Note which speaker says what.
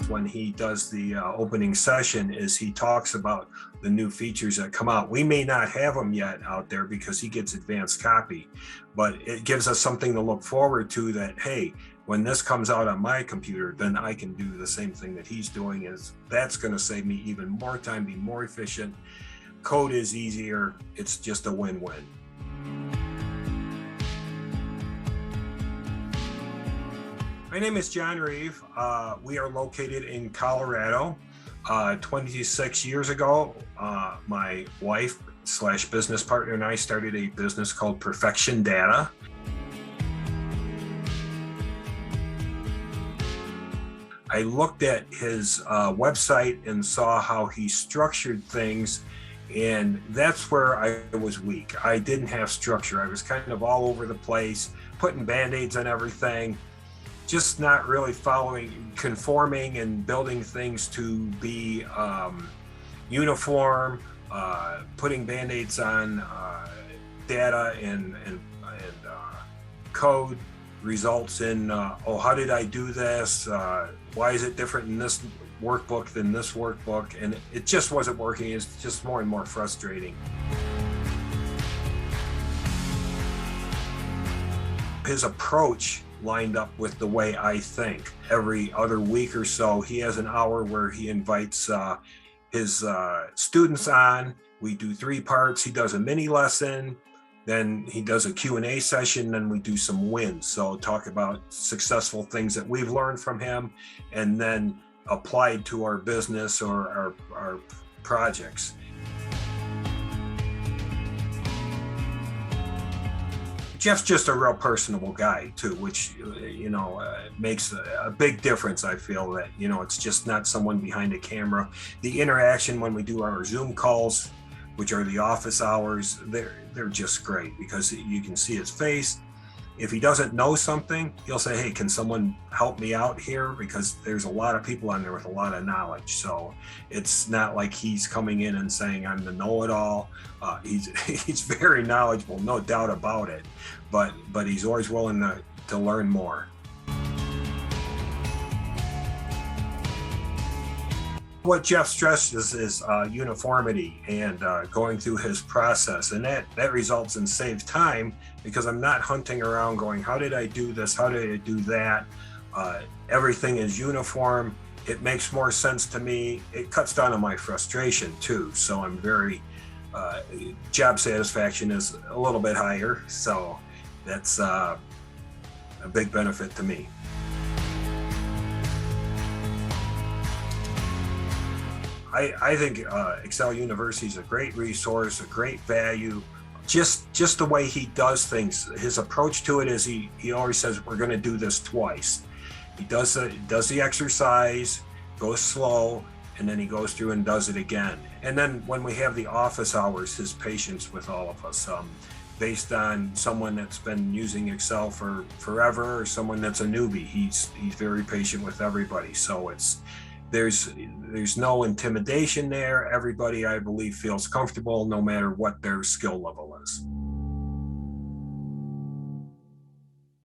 Speaker 1: when he does the opening session is he talks about the new features that come out. We may not have them yet out there because he gets advanced copy, but it gives us something to look forward to that, hey, when this comes out on my computer, then I can do the same thing that he's doing. Is that's going to save me even more time, be more efficient. Code is easier. It's just a win-win. My name is John Reeve. We are located in Colorado. 26 years ago, my wife / business partner and I started a business called Perfection Data. I looked at his website and saw how he structured things, and that's where I was weak. I didn't have structure. I was kind of all over the place, putting Band-Aids on everything, just not really conforming and building things to be uniform, putting Band-Aids on data and code results in, oh, how did I do this? Why is it different in this workbook than this workbook? And it just wasn't working. It's just more and more frustrating. His approach lined up with the way I think. Every other week or so, he has an hour where he invites his students on. We do 3 parts. He does a mini lesson, then he does a Q&A session, then we do some wins. So talk about successful things that we've learned from him and then applied to our business or our projects. Jeff's just a real personable guy too, which, makes a big difference. I feel that, it's just not someone behind a camera. The interaction when we do our Zoom calls, which are the office hours, they're just great because you can see his face. If he doesn't know something, he'll say, hey, can someone help me out here? Because there's a lot of people on there with a lot of knowledge. So it's not like he's coming in and saying, I'm the know-it-all. He's very knowledgeable, no doubt about it. But he's always willing to learn more. What Jeff stresses is uniformity and going through his process, and that results in saved time because I'm not hunting around going, how did I do this? How did I do that? Everything is uniform. It makes more sense to me. It cuts down on my frustration too. So I'm very, job satisfaction is a little bit higher. So that's a big benefit to me. I think Excel University is a great resource, a great value. Just the way he does things, his approach to it is he always says, we're going to do this twice. He does the exercise, goes slow, and then he goes through and does it again. And then when we have the office hours, his patience with all of us, based on someone that's been using Excel for forever or someone that's a newbie, he's very patient with everybody. So there's no intimidation there. Everybody, I believe, feels comfortable no matter what their skill level is.